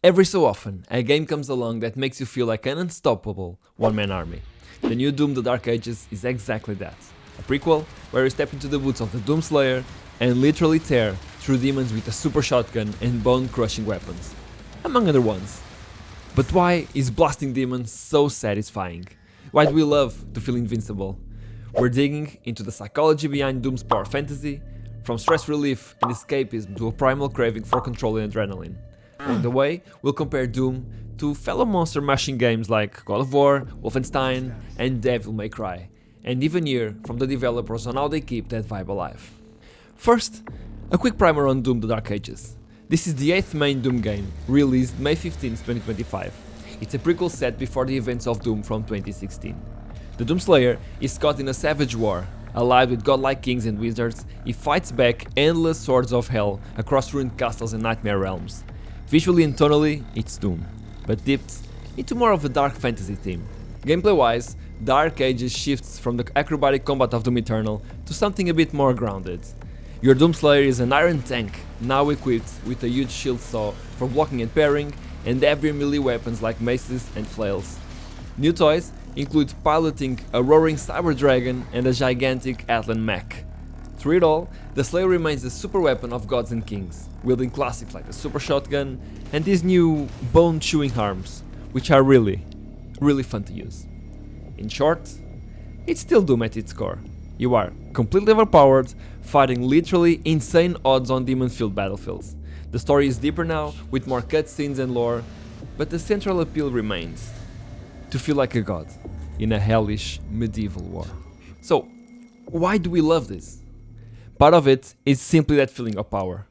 Every so often, a game comes along that makes you feel like an unstoppable one-man army. The new Doom The Dark Ages is exactly that. A prequel where you step into the boots of the Doom Slayer and literally tear through demons with a super shotgun and bone-crushing weapons, among other ones. But why is blasting demons so satisfying? Why do we love to feel invincible? We're digging into the psychology behind Doom's power fantasy, from stress relief and escapism to a primal craving for control and adrenaline. Along the way, we'll compare Doom to fellow monster mashing games like God of War, Wolfenstein, and Devil May Cry, and even hear from the developers on how they keep that vibe alive. First, a quick primer on Doom The Dark Ages. This is the 8th main Doom game, released May 15, 2025. It's a prequel set before the events of Doom from 2016. The Doom Slayer is caught in a savage war. Allied with godlike kings and wizards, he fights back endless swords of hell across ruined castles and nightmare realms. Visually and tonally, it's Doom, but dipped into more of a dark fantasy theme. Gameplay-wise, Dark Ages shifts from the acrobatic combat of Doom Eternal to something a bit more grounded. Your Doom Slayer is an iron tank, now equipped with a huge shield saw for blocking and parrying, and heavy melee weapons like maces and flails. New toys include piloting a roaring cyber dragon and a gigantic Atlan mech. Through it all, the Slayer remains the super weapon of gods and kings, wielding classics like the super shotgun and these new bone-chewing arms, which are really fun to use. In short, it's still Doom at its core. You are completely overpowered, fighting literally insane odds on demon-filled battlefields. The story is deeper now, with more cutscenes and lore, but the central appeal remains: to feel like a god in a hellish medieval war. So, why do we love this? Part of it is simply that feeling of power.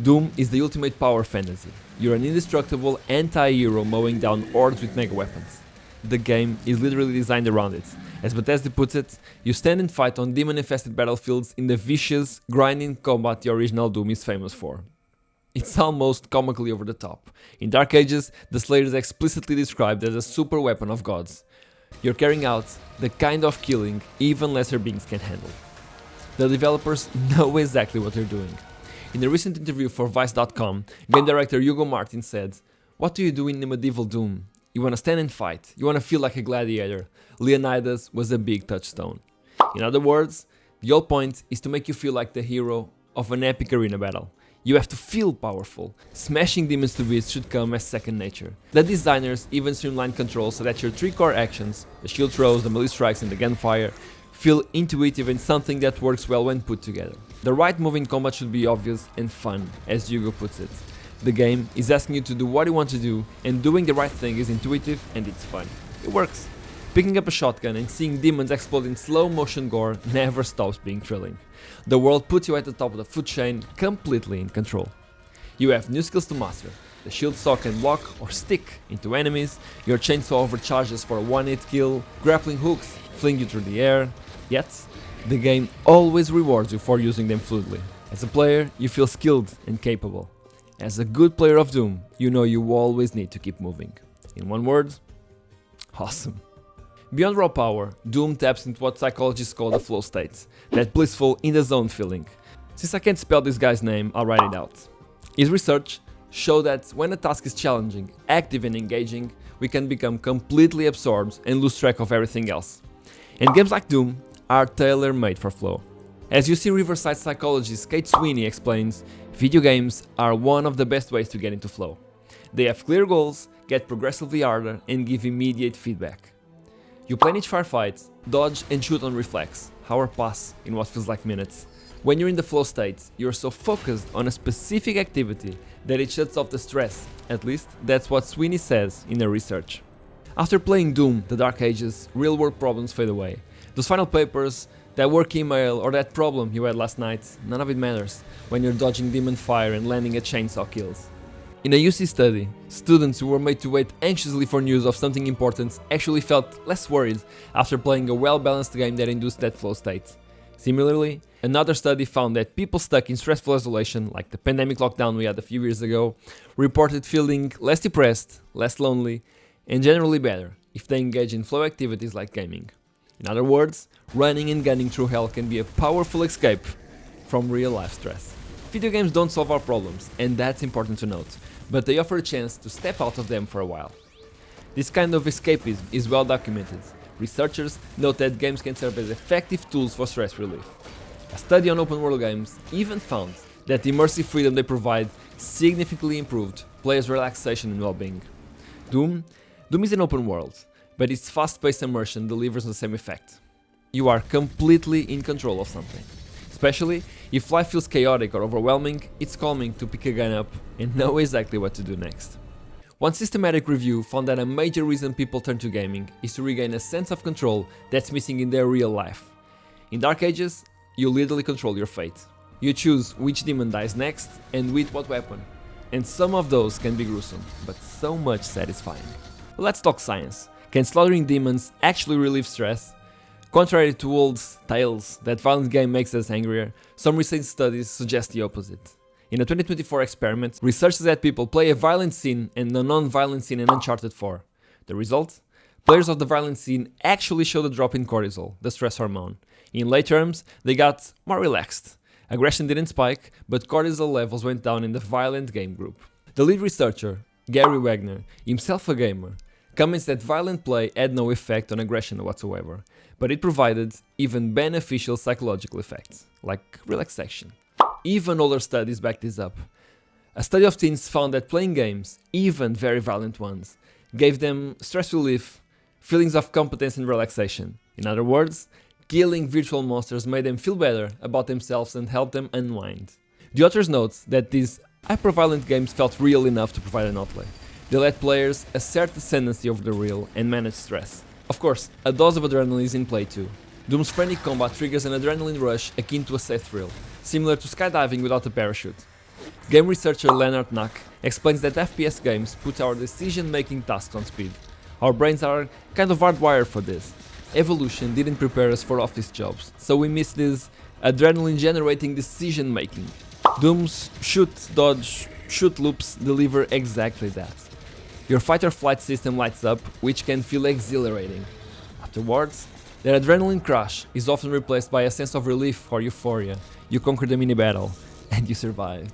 Doom is the ultimate power fantasy. You're an indestructible anti-hero mowing down hordes with mega weapons. The game is literally designed around it. As Bethesda puts it, you stand and fight on demon-infested battlefields in the vicious, grinding combat the original Doom is famous for. It's almost comically over the top. In Dark Ages, the Slayer is explicitly described as a super weapon of gods. You're carrying out the kind of killing even lesser beings can handle. The developers know exactly what they're doing. In a recent interview for Vice.com, game director Hugo Martin said, "What do you do in the medieval Doom? You want to stand and fight, you want to feel like a gladiator. Leonidas was a big touchstone." In other words, the whole point is to make you feel like the hero of an epic arena battle. You have to feel powerful. Smashing demons to bits should come as second nature. The designers even streamlined controls so that your three core actions, the shield throws, the melee strikes and the gunfire, feel intuitive and something that works well when put together. The right moving combat should be obvious and fun, as Hugo puts it. The game is asking you to do what you want to do, and doing the right thing is intuitive and it's fun. It works. Picking up a shotgun and seeing demons explode in slow motion gore never stops being thrilling. The world puts you at the top of the food chain, completely in control. You have new skills to master. The shield saw can block or stick into enemies, your chainsaw overcharges for a one-hit kill, grappling hooks fling you through the air, yet the game always rewards you for using them fluidly. As a player, you feel skilled and capable. As a good player of Doom, you know you always need to keep moving. In one word, awesome. Beyond raw power, Doom taps into what psychologists call the flow state, that blissful in-the-zone feeling. Since I can't spell this guy's name, I'll write it out. His research showed that when a task is challenging, active and engaging, we can become completely absorbed and lose track of everything else. And games like Doom are tailor-made for flow. As you see, Riverside psychologist Kate Sweeney explains, video games are one of the best ways to get into flow. They have clear goals, get progressively harder, and give immediate feedback. You plan each firefight, dodge and shoot on reflex, hour pass in what feels like minutes. When you're in the flow state, you're so focused on a specific activity that it shuts off the stress. At least, that's what Sweeney says in her research. After playing Doom, The Dark Ages, real-world problems fade away. Those final papers, that work email or that problem you had last night, none of it matters when you're dodging demon fire and landing a chainsaw kills. In a UC study, students who were made to wait anxiously for news of something important actually felt less worried after playing a well-balanced game that induced that flow state. Similarly, another study found that people stuck in stressful isolation, like the pandemic lockdown we had a few years ago, reported feeling less depressed, less lonely, and generally better if they engage in flow activities like gaming. In other words, running and gunning through hell can be a powerful escape from real-life stress. Video games don't solve our problems, and that's important to note, but they offer a chance to step out of them for a while. This kind of escapism is well documented. Researchers note that games can serve as effective tools for stress relief. A study on open world games even found that the immersive freedom they provide significantly improved players' relaxation and well-being. Doom is an open world, but its fast-paced immersion delivers the same effect. You are completely in control of something. Especially if life feels chaotic or overwhelming, it's calming to pick a gun up and know exactly what to do next. One systematic review found that a major reason people turn to gaming is to regain a sense of control that's missing in their real life. In Dark Ages, you literally control your fate. You choose which demon dies next and with what weapon. And some of those can be gruesome, but so much satisfying. Let's talk science. Can slaughtering demons actually relieve stress? Contrary to old tales that violent game makes us angrier, some recent studies suggest the opposite. In a 2024 experiment, researchers had people play a violent scene and a non-violent scene in Uncharted 4. The result? Players of the violent scene actually showed a drop in cortisol, the stress hormone. In lay terms, they got more relaxed. Aggression didn't spike, but cortisol levels went down in the violent game group. The lead researcher, Gary Wagner, himself a gamer, comments that violent play had no effect on aggression whatsoever, but it provided even beneficial psychological effects, like relaxation. Even older studies back this up. A study of teens found that playing games, even very violent ones, gave them stress relief, feelings of competence and relaxation. In other words, killing virtual monsters made them feel better about themselves and helped them unwind. The authors note that these hyper-violent games felt real enough to provide an outlet. They let players assert ascendancy over the real and manage stress. Of course, a dose of adrenaline is in play too. Doom's frantic combat triggers an adrenaline rush akin to a safe thrill, similar to skydiving without a parachute. Game researcher Leonard Knack explains that FPS games put our decision-making tasks on speed. Our brains are kind of hardwired for this. Evolution didn't prepare us for office jobs, so we miss this adrenaline-generating decision-making. Doom's shoot, dodge, shoot loops deliver exactly that. Your fight-or-flight system lights up, which can feel exhilarating. Afterwards, that adrenaline crush is often replaced by a sense of relief or euphoria. You conquered a mini-battle, and you survived.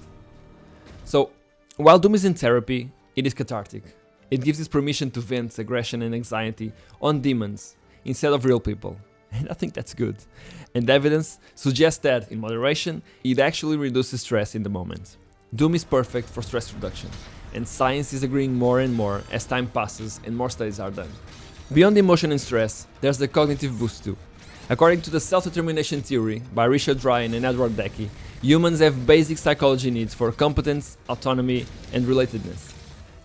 So, while Doom is in therapy, it is cathartic. It gives us permission to vent aggression and anxiety on demons instead of real people. And I think that's good. And evidence suggests that, in moderation, it actually reduces stress in the moment. Doom is perfect for stress reduction, and science is agreeing more and more as time passes and more studies are done. Beyond emotion and stress, there's the cognitive boost too. According to the self-determination theory by Richard Ryan and Edward Deci, humans have basic psychology needs for competence, autonomy, and relatedness.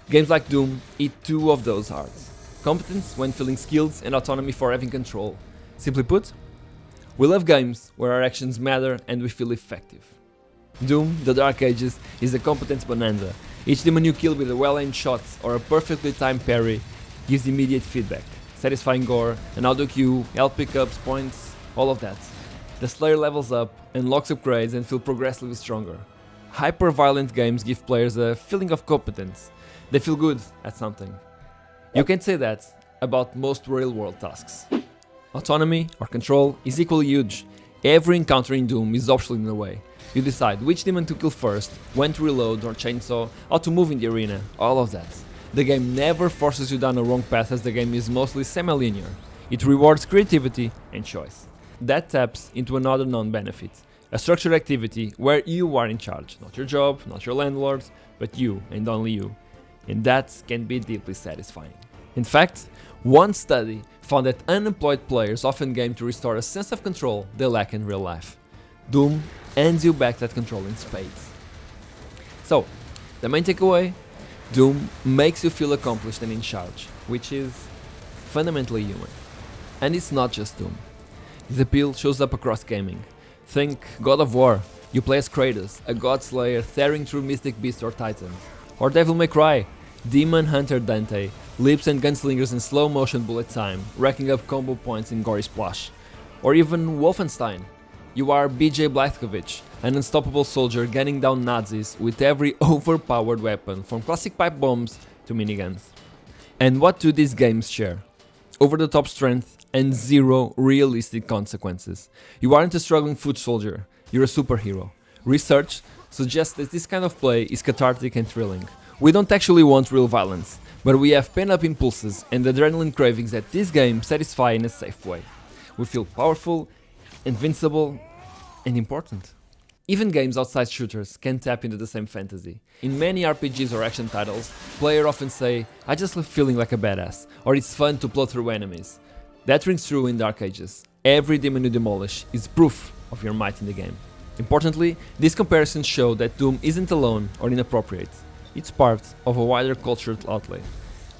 Games like Doom eat two of those hearts. Competence when feeling skilled and autonomy for having control. Simply put, we love games where our actions matter and we feel effective. Doom, The Dark Ages, is a competence bonanza. Each demon you kill with a well-aimed shot or a perfectly timed parry gives immediate feedback. Satisfying gore, an auto queue, health pickups, points, all of that. The Slayer levels up, unlocks upgrades and feel progressively stronger. Hyper-violent games give players a feeling of competence. They feel good at something. You can say that about most real-world tasks. Autonomy, or control, is equally huge. Every encounter in Doom is optional in a way. You decide which demon to kill first, when to reload or chainsaw, how to move in the arena, all of that. The game never forces you down a wrong path as the game is mostly semi-linear. It rewards creativity and choice. That taps into another non-benefit, a structured activity where you are in charge, not your job, not your landlord, but you and only you. And that can be deeply satisfying. In fact, one study found that unemployed players often game to restore a sense of control they lack in real life. Doom hands you back that control in spades. So, the main takeaway? Doom makes you feel accomplished and in charge, which is fundamentally human. And it's not just Doom. This appeal shows up across gaming. Think God of War. You play as Kratos, a god slayer tearing through mystic beasts or titans. Or Devil May Cry, demon hunter Dante, leaps and gunslingers in slow motion bullet time, racking up combo points in gory splash. Or even Wolfenstein. You are BJ Blazkowicz, an unstoppable soldier gunning down Nazis with every overpowered weapon, from classic pipe bombs to miniguns. And what do these games share? Over-the-top strength and zero realistic consequences. You aren't a struggling foot soldier, you're a superhero. Research suggests that this kind of play is cathartic and thrilling. We don't actually want real violence, but we have pent-up impulses and adrenaline cravings that this game satisfies in a safe way. We feel powerful, invincible, and important. Even games outside shooters can tap into the same fantasy. In many RPGs or action titles, players often say, "I just love feeling like a badass," or "it's fun to plow through enemies." That rings true in Dark Ages. Every demon you demolish is proof of your might in the game. Importantly, these comparisons show that Doom isn't alone or inappropriate. It's part of a wider cultural outlay.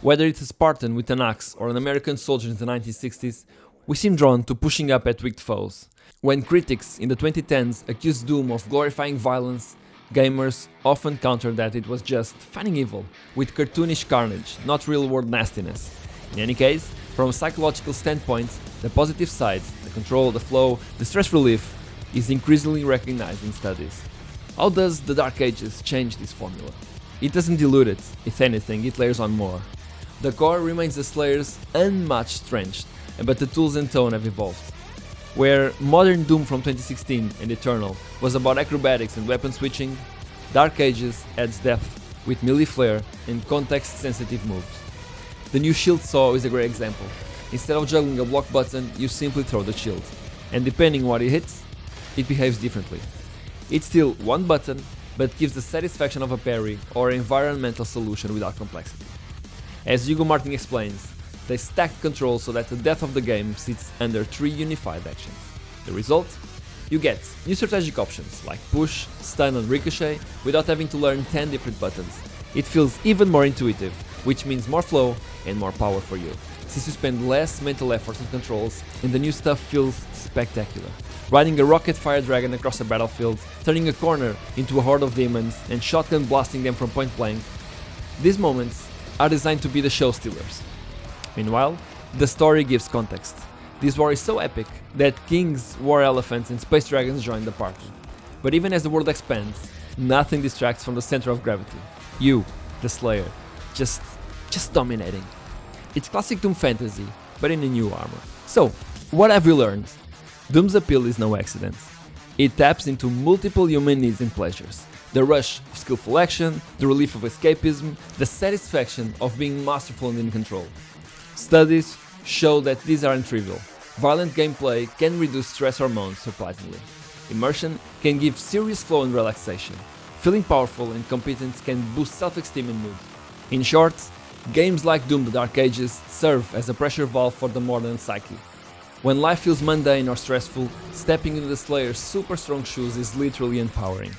Whether it's a Spartan with an axe or an American soldier in the 1960s, we seem drawn to pushing up at wicked foes. When critics in the 2010s accused Doom of glorifying violence, gamers often countered that it was just finding evil, with cartoonish carnage, not real-world nastiness. In any case, from a psychological standpoint, the positive side, the control, the flow, the stress relief, is increasingly recognized in studies. How does the Dark Ages change this formula? It doesn't dilute it, if anything, it layers on more. The core remains the Slayer's unmatched strength, but the tools and tone have evolved. Where modern Doom from 2016 and Eternal was about acrobatics and weapon switching, Dark Ages adds depth with melee flair and context-sensitive moves. The new shield saw is a great example. Instead of juggling a block button, you simply throw the shield, and depending what it hits, it behaves differently. It's still one button, but gives the satisfaction of a parry or environmental solution without complexity. As Hugo Martin explains, they stacked controls so that the depth of the game sits under 3 unified actions. The result? You get new strategic options like push, stun and ricochet without having to learn 10 different buttons. It feels even more intuitive, which means more flow and more power for you, since you spend less mental effort on controls and the new stuff feels spectacular. Riding a rocket fire dragon across a battlefield, turning a corner into a horde of demons and shotgun blasting them from point blank. These moments are designed to be the show stealers. Meanwhile, the story gives context. This war is so epic that kings, war elephants and space dragons join the party. But even as the world expands, nothing distracts from the center of gravity. You, the Slayer, just dominating. It's classic Doom fantasy, but in a new armor. So, what have we learned? Doom's appeal is no accident. It taps into multiple human needs and pleasures. The rush of skillful action, the relief of escapism, the satisfaction of being masterful and in control. Studies show that these aren't trivial. Violent gameplay can reduce stress hormones surprisingly. Immersion can give serious flow and relaxation. Feeling powerful and competent can boost self-esteem and mood. In short, games like Doom: The Dark Ages serve as a pressure valve for the modern psyche. When life feels mundane or stressful, stepping into the Slayer's super strong shoes is literally empowering.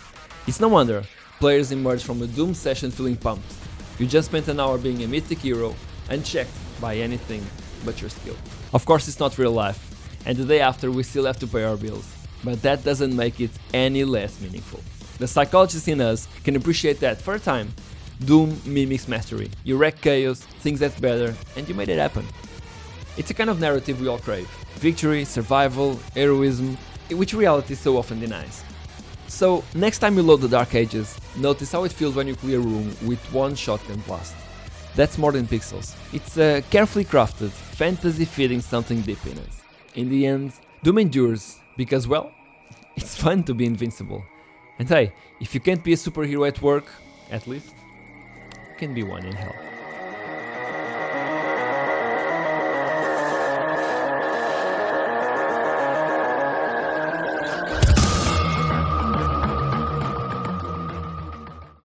It's no wonder players emerge from a Doom session feeling pumped. You just spent an hour being a mythic hero, unchecked by anything but your skill. Of course, it's not real life, and the day after we still have to pay our bills, but that doesn't make it any less meaningful. The psychologist in us can appreciate that for a time. Doom mimics mastery. You wreck chaos, things get better, and you made it happen. It's a kind of narrative we all crave. Victory, survival, heroism, which reality so often denies. So, next time you load the Dark Ages, notice how it feels when you clear a room with one shotgun blast. That's more than pixels. It's a carefully crafted fantasy feeding something deep in us. In the end, Doom endures because, well, it's fun to be invincible. And hey, if you can't be a superhero at work, at least you can be one in hell.